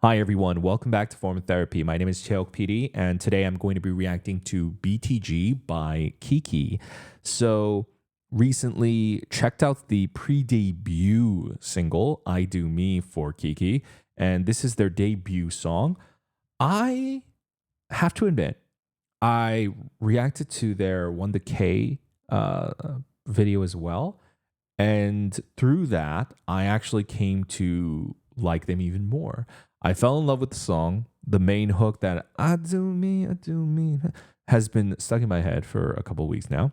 Hi everyone, welcome back to Form Therapy. My name is KiiiKiii, and today I'm going to be reacting to BTG by Kiki. So recently checked out the pre-debut single "I Do Me" for Kiki, and this is their debut song. I have to admit, I reacted to their One the K video as well, and through that, I actually came to like them even more. I fell in love with the song. The main hook that I do me has been stuck in my head for a couple of weeks now.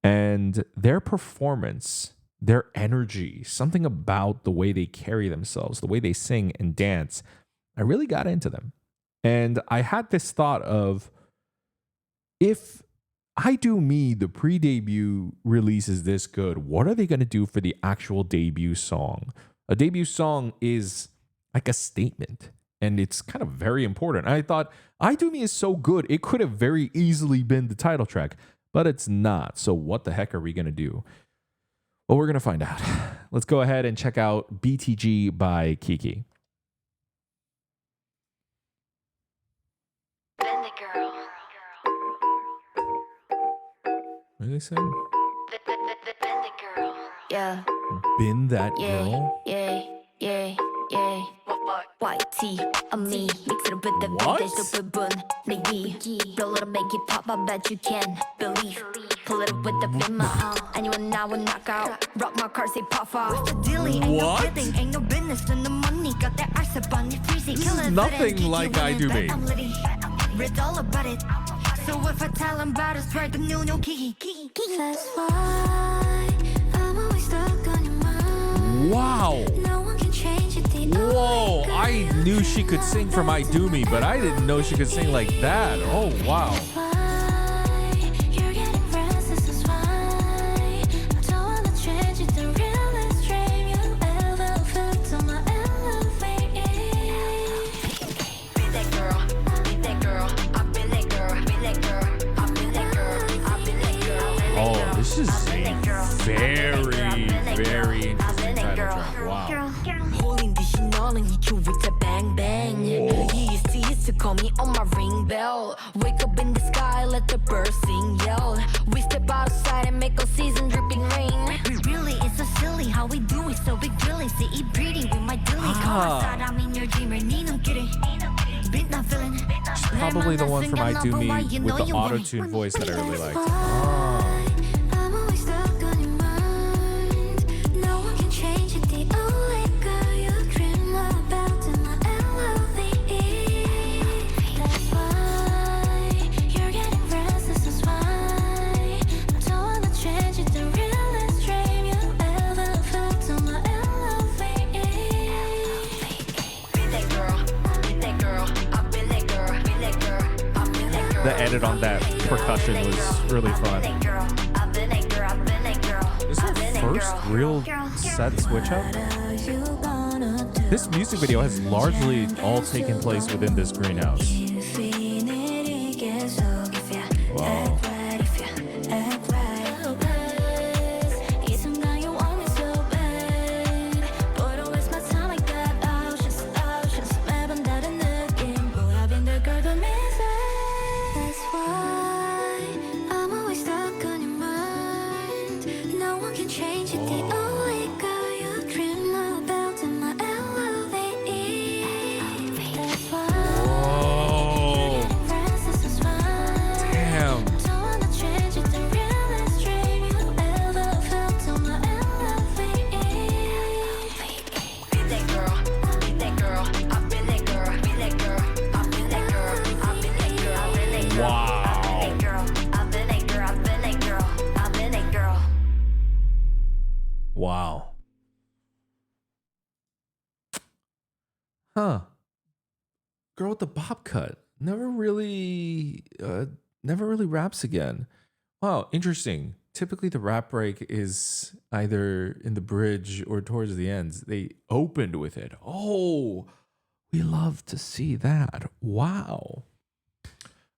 And their performance, their energy, something about the way they carry themselves, the way they sing and dance, I really got into them. And I had this thought of if I Do Me, the pre debut release is this good, what are they going to do for the actual debut song? A debut song is like a statement and it's kind of very important. I thought I Do Me is so good, it could have very easily been the title track, but it's not. So, what the heck are we going to do? Well, we're going to find out. Let's go ahead and check out BTG by Kiki. What do they say? Yeah. Been that Yeah, girl? yeah. YT, I'm me. Mix it up with the What? beat, there's the bun. Nigga, roll it up, make it pop. I bet you can believe. Pull it up with the beam, anyone now will knock out. Rock my car, say pop off. The dilly ain't no What? kidding, ain't no business. Then the money got that arse up on your freezy. This is nothing like I Do Me. I'm litty, read all about it. So if I tell them about it, swear the new Kiki. That's why I'm always stuck on your mind. Wow. No one can change it. Whoa, I knew she could sing from I Do Me, but I didn't know she could sing like that. Oh, wow. Oh, this is a very interesting title track. Wow. Holding this all and you with a bang bang. He used to call me on my ring bell. Wake up in the sky, let the birds sing, yell. We step outside and make all season dripping rain. Really, it's so silly how we do it, so big really. See it pretty with my dilly. Come outside, I'm in your dream, and I'm kidding. Been not feeling. Probably the one from I Do Me with the auto-tune voice that I really liked. Oh. The edit on that percussion was really fun. This is our first real set switch up. This music video has largely all taken place within this greenhouse. Wow. Wow. Huh. Girl with the bob cut. Never really raps again. Wow, interesting. Typically the rap break is either in the bridge or towards the ends. They opened with it. Oh, we love to see that. Wow.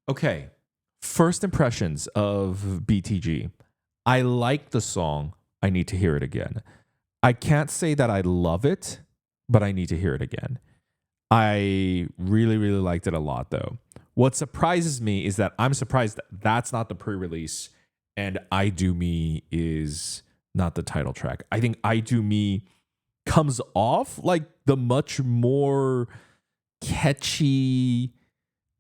Okay. First impressions of BTG. I like the song. I need to hear it again. I can't say that I love it, but I need to hear it again. I really, really liked it a lot, though. What surprises me is that I'm surprised that that's not the pre-release, and "I Do Me" is not the title track. I think "I Do Me" comes off like the much more catchy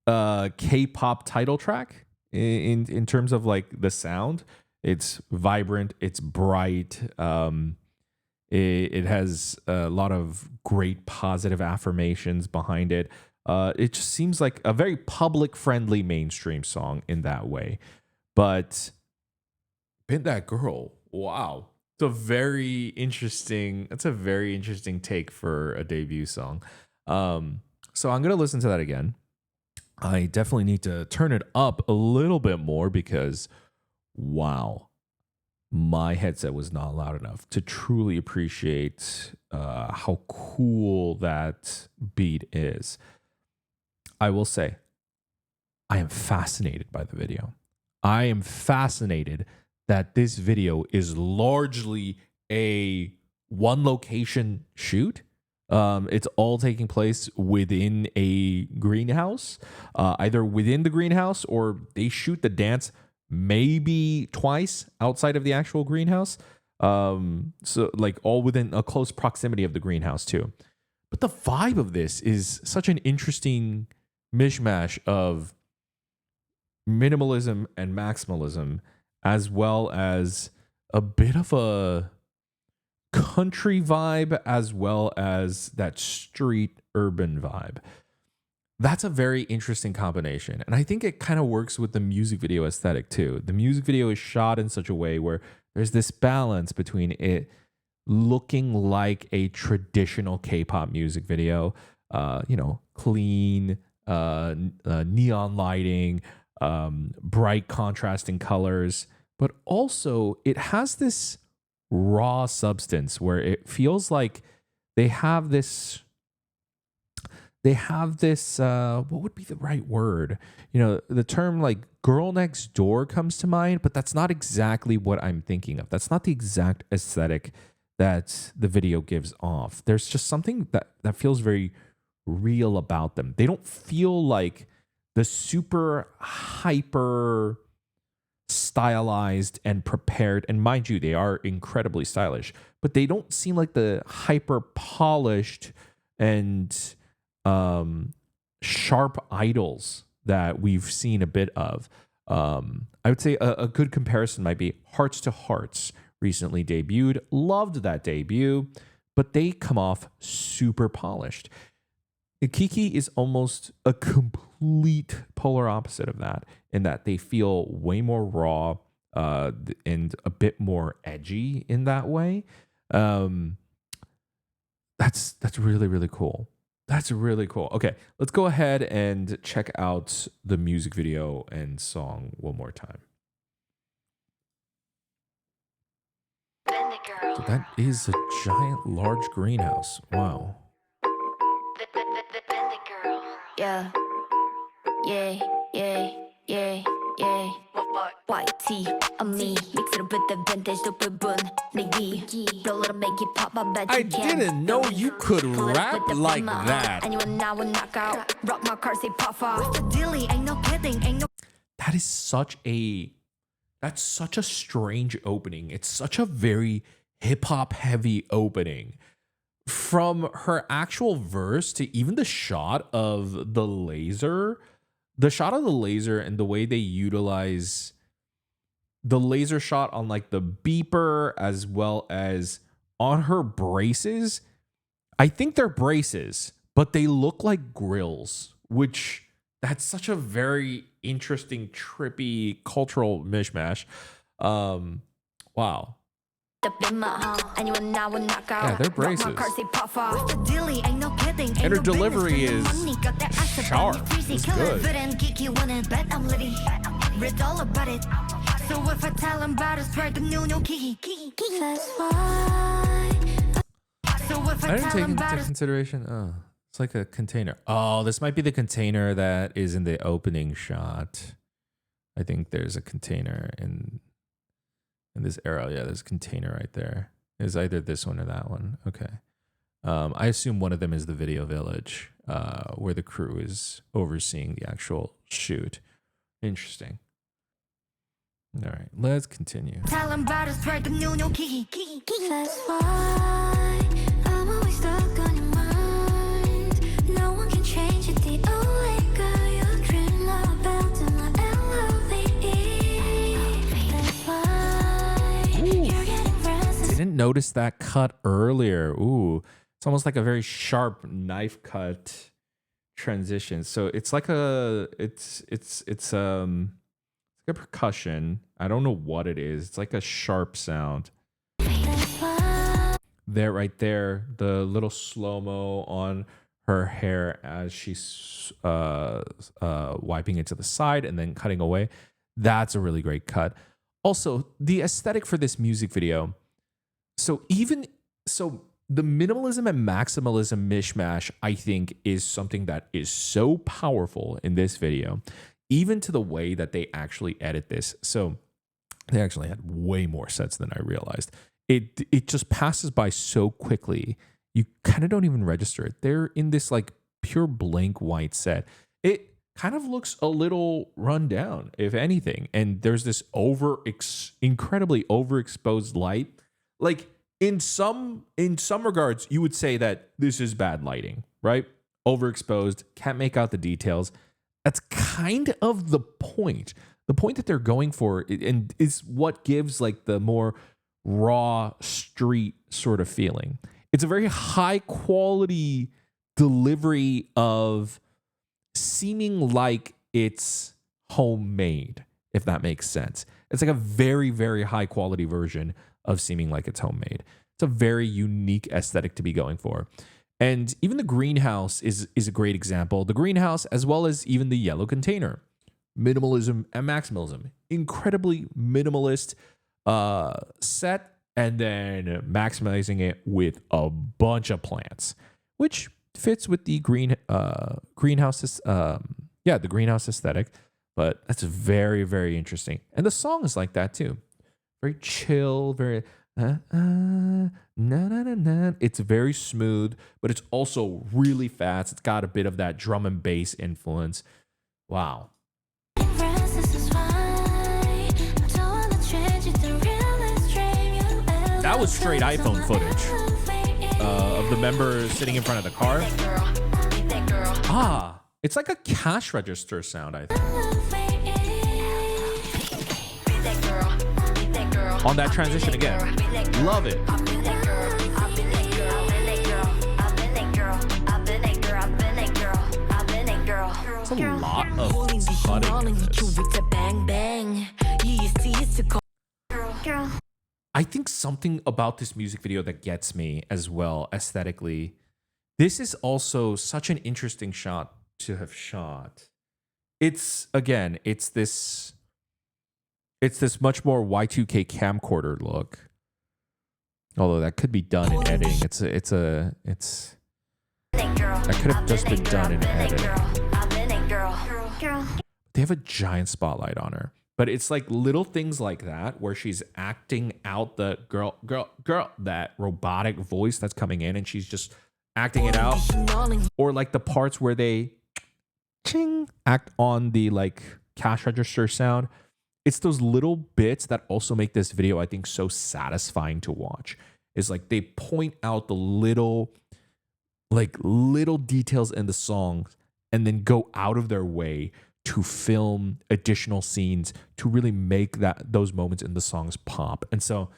K-pop title track in terms of like the sound. It's vibrant, it's bright. It has a lot of great positive affirmations behind it. It just seems like a very public friendly mainstream song in that way. But "Been That Girl," wow. It's a very interesting, that's a very interesting take for a debut song. So I'm gonna listen to that again. I definitely need to turn it up a little bit more because wow, my headset was not loud enough to truly appreciate how cool that beat is. I will say, I am fascinated by the video. I am fascinated that this video is largely a one location shoot. It's all taking place within a greenhouse, either within the greenhouse or they shoot the dance maybe twice outside of the actual greenhouse. So like all within a close proximity of the greenhouse too. But the vibe of this is such an interesting mishmash of minimalism and maximalism, as well as a bit of a country vibe, as well as that street urban vibe. That's a very interesting combination. And I think it kind of works with the music video aesthetic too. The music video is shot in such a way where there's this balance between it looking like a traditional K-pop music video, clean, neon lighting, bright contrasting colors, but also it has this raw substance where it feels like they have this what would be the right word, the term like girl next door comes to mind, but that's not exactly what I'm thinking of. That's not the exact aesthetic that the video gives off. There's just something that feels very real about them. They don't feel like the super hyper stylized and prepared, and mind you, they are incredibly stylish, but they don't seem like the hyper polished and sharp idols that we've seen a bit of. I would say a good comparison might be Hearts to Hearts, recently debuted. Loved that debut, but they come off super polished. KiiKiii is almost a complete polar opposite of that, in that they feel way more raw and a bit more edgy in that way. That's really, really cool. That's really cool. Okay, let's go ahead and check out the music video and song one more time. So that is a giant, large greenhouse. Wow. Yeah, yeah, yeah, yeah, yeah. White tee on me, mix it up with the vintage super bun. Roll it and make it pop. I bet I you can. didn't know you could rap like that. And you and I will knock out. Rock my car, say puff off. The dilly ain't no kidding, ain't no. That is such a strange opening. It's such a very hip hop heavy opening. From her actual verse to even the shot of the laser and the way they utilize the laser shot on like the beeper as well as on her braces. I think they're braces, but they look like grills, which that's such a very interesting, trippy cultural mishmash. Wow. Yeah, they're braces. And her delivery is sharp. It's good. So if I tell him about it, spread the new Kiki. That's why. I didn't take into consideration. Oh, it's like a container. Oh, this might be the container that is in the opening shot. I think there's a container in this arrow. Yeah, there's a container right there. It's either this one or that one. Okay. I assume one of them is the video village, where the crew is overseeing the actual shoot. Interesting. All right, let's continue. That's why I'm always stuck on your mind. No one can change it. The only girl you're dreaming about in my LOVE. That's why you're getting restless. Didn't notice that cut earlier. Ooh, it's almost like a very sharp knife cut transition. So it's like it's like a percussion. I don't know what it is. It's like a sharp sound. There, right there, the little slow-mo on her hair as she's wiping it to the side and then cutting away. That's a really great cut. Also, the aesthetic for this music video. So the minimalism and maximalism mishmash, I think, is something that is so powerful in this video, even to the way that they actually edit this. So they actually had way more sets than I realized. It just passes by so quickly. You kind of don't even register it. They're in this like pure blank white set. It kind of looks a little run down, if anything. And there's this incredibly overexposed light. Like in some regards, you would say that this is bad lighting, right? Overexposed, can't make out the details. That's kind of the point. The point that they're going for, and is what gives like the more raw street sort of feeling. It's a very high quality delivery of seeming like it's homemade, if that makes sense. It's like a very, very high quality version of seeming like it's homemade. It's a very unique aesthetic to be going for. And even the greenhouse is a great example. The greenhouse, as well as even the yellow container. Minimalism and maximalism. Incredibly minimalist set, and then maximizing it with a bunch of plants, which fits with the greenhouse. The greenhouse aesthetic. But that's very, very interesting. And the song is like that too. Very chill, very na na na na. It's very smooth, but it's also really fast. It's got a bit of that drum and bass influence. Wow. That was straight iPhone footage of the members sitting in front of the car. Ah, it's like a cash register sound, I think. On that transition again. Love it. It's a lot of cutting in this. I think something about this music video that gets me as well aesthetically. This is also such an interesting shot to have shot. It's this much more Y2K camcorder look. Although that could be done in editing. That could have just been done in editing. They have a giant spotlight on her. But it's like little things like that where she's acting out the girl, that robotic voice that's coming in, and she's just acting it out. Or like the parts where they ching act on the like cash register sound. It's those little bits that also make this video, I think, so satisfying to watch. It's like they point out the little details in the songs and then go out of their way to film additional scenes to really make those moments in the songs pop. And so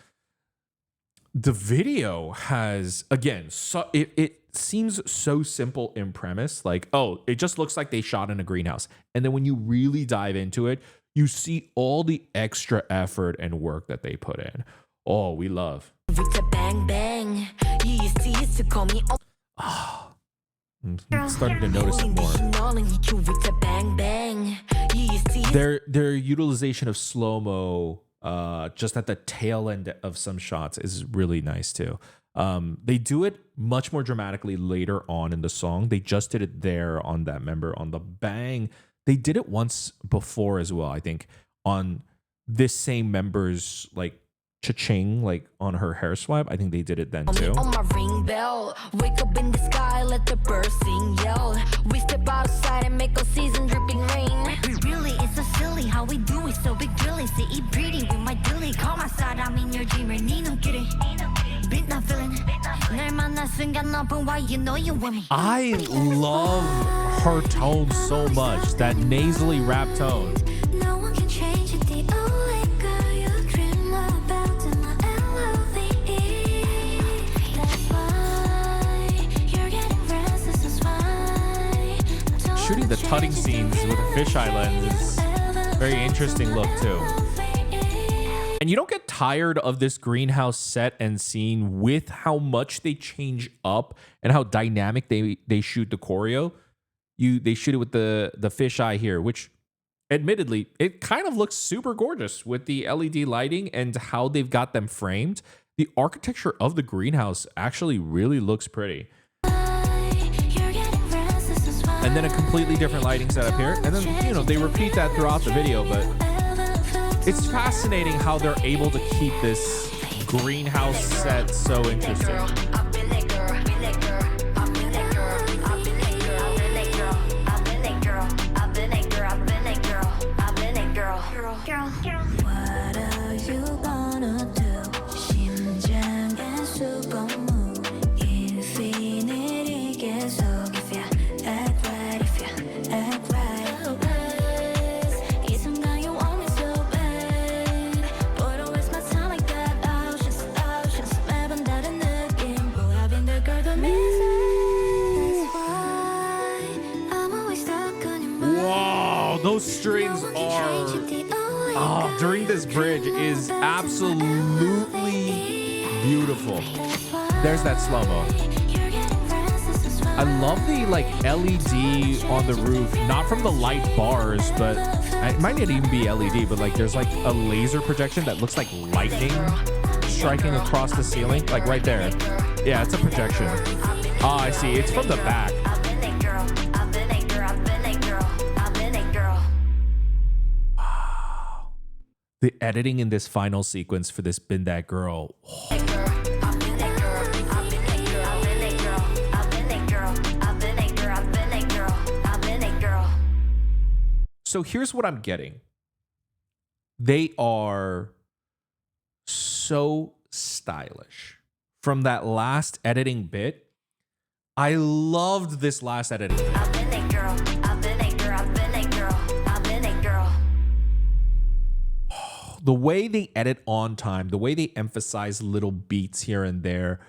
the video has, again, it seems so simple in premise. Like, oh, it just looks like they shot in a greenhouse. And then when you really dive into it, you see all the extra effort and work that they put in. Oh, we love. I'm starting to notice it more. Their utilization of slow-mo just at the tail end of some shots is really nice too. They do it much more dramatically later on in the song. They just did it there on that member on the bang. They did it once before as well, I think, on this same member's like cha-ching like on her hair swipe. I think they did it then Me too. on my ring bell. Wake up in the sky, let the birds sing, yell. We step outside and make all season dripping rain. Really, it's so silly how we do it, so big really. See it pretty with my dilly. Call my side, I'm in your dreamer. 네 눈길에 beat not feeling. 날 만난 순간 open why you know you want me. I love her tone so much, that nasally rap tone. No one can change it. The only girl you dream about in my LOVE. That's why you're getting restless. That's why Shooting the tutting scenes with a fisheye lens is very interesting look too. And you don't get tired of this greenhouse set and scene with how much they change up and how dynamic they shoot the choreo. They shoot it with the fisheye here, which admittedly, it kind of looks super gorgeous with the LED lighting and how they've got them framed. The architecture of the greenhouse actually really looks pretty. And then a completely different lighting setup here. And then, you know, they repeat that throughout the video, but it's fascinating how they're able to keep this greenhouse set so interesting. What are you gonna do? 심장의 supermoon. Infinity 계속 if you act right, if you act right. 이 순간 you want me so bad. But don't waste my time like that. Oceans, 매번 다른 느낌. Boy, I've been the girl that misses. That's why I'm always stuck on your mind. Whoa, those strings are... Oh, during this bridge is absolutely beautiful. There's that slow-mo. I love the like LED on the roof, not from the light bars, but it might not even be LED, but like there's like a laser projection that looks like lightning striking across the ceiling, like right there. Yeah, it's a projection. Oh, I see. It's from the back. The editing in this final sequence for this Been That Girl. Oh. So here's what I'm getting. They are so stylish. From that last editing bit, I loved this last editing bit. The way they edit on time, the way they emphasize little beats here and there,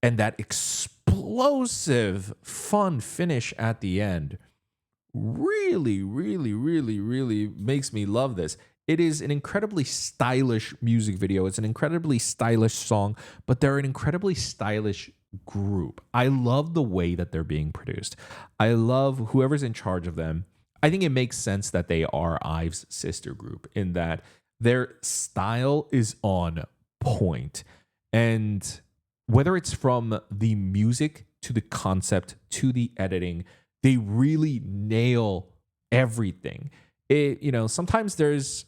and that explosive, fun finish at the end really, really, really, really makes me love this. It is an incredibly stylish music video. It's an incredibly stylish song, but they're an incredibly stylish group. I love the way that they're being produced. I love whoever's in charge of them. I think it makes sense that they are IVE's sister group in that their style is on point. And whether it's from the music to the concept to the editing, they really nail everything. Sometimes there's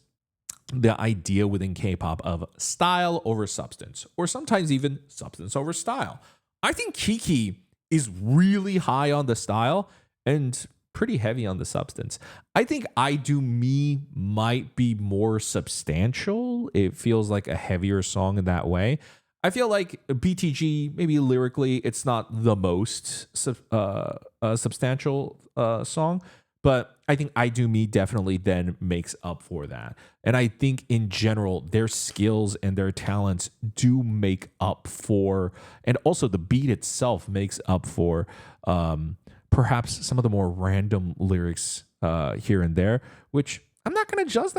the idea within K-pop of style over substance, or sometimes even substance over style. I think KiiKiii is really high on the style and pretty heavy on the substance. I think I Do Me might be more substantial. It feels like a heavier song in that way. I feel like BTG, maybe lyrically, it's not the most substantial song, but I think I Do Me definitely then makes up for that. And I think in general, their skills and their talents do make up for, and also the beat itself makes up for perhaps some of the more random lyrics here and there, which I'm not going to judge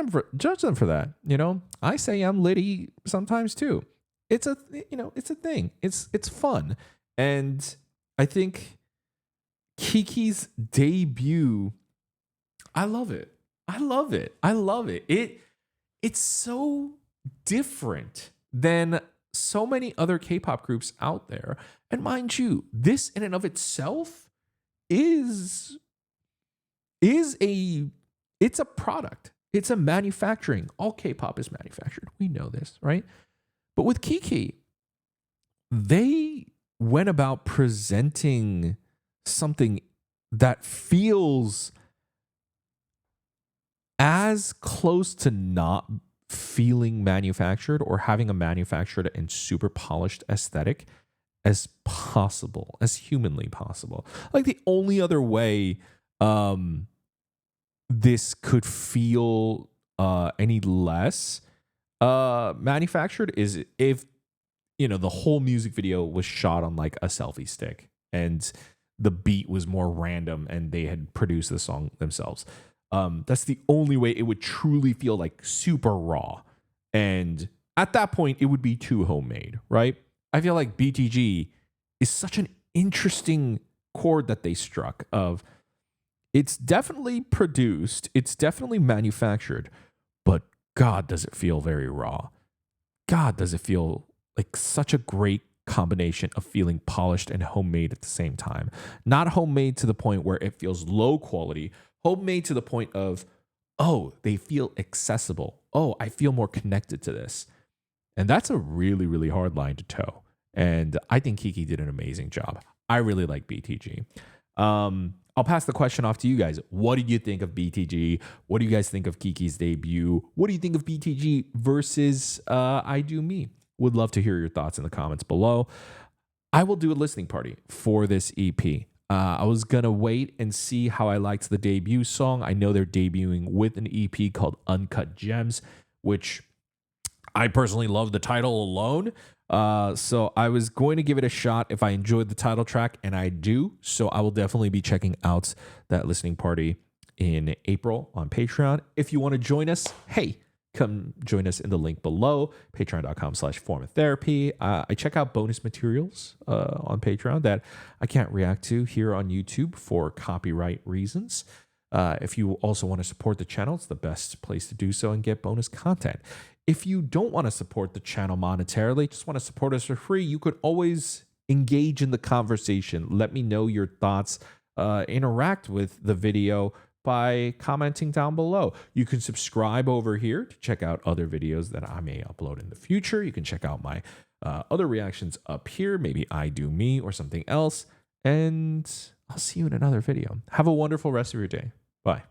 them for that. You know, I say I'm litty sometimes too. It's a thing. It's fun. And I think KiiKii's debut, I love it. It's so different than so many other K-pop groups out there. And mind you, this in and of itself is a product. It's a manufacturing. All K-pop is manufactured. We know this, right? But with KiiiKiii, they went about presenting something that feels as close to not feeling manufactured or having a manufactured and super polished aesthetic as possible, as humanly possible. Like the only other way this could feel any less manufactured is if the whole music video was shot on like a selfie stick and the beat was more random and they had produced the song themselves. That's the only way it would truly feel like super raw. And at that point, it would be too homemade, right? I feel like BTG is such an interesting chord that they struck of it's definitely produced, it's definitely manufactured, but God, does it feel very raw. God, does it feel like such a great combination of feeling polished and homemade at the same time. Not homemade to the point where it feels low quality, homemade to the point of, oh, they feel accessible. Oh, I feel more connected to this. And that's a really, really hard line to toe. And I think KiiiKiii did an amazing job. I really like BTG. I'll pass the question off to you guys. What do you think of BTG? What do you guys think of KiiiKii's debut? What do you think of BTG versus I Do Me? Would love to hear your thoughts in the comments below. I will do a listening party for this EP. I was going to wait and see how I liked the debut song. I know they're debuting with an EP called Uncut Gems, which I personally love the title alone. So I was going to give it a shot if I enjoyed the title track, and I do. So I will definitely be checking out that listening party in April on Patreon. If you want to join us, hey, come join us in the link below, patreon.com/formatherapy. I check out bonus materials on Patreon that I can't react to here on YouTube for copyright reasons. If you also want to support the channel, it's the best place to do so and get bonus content. If you don't want to support the channel monetarily, just want to support us for free, you could always engage in the conversation. Let me know your thoughts, interact with the video by commenting down below. You can subscribe over here to check out other videos that I may upload in the future. You can check out my other reactions up here, maybe I Do Me or something else. And I'll see you in another video. Have a wonderful rest of your day. Bye.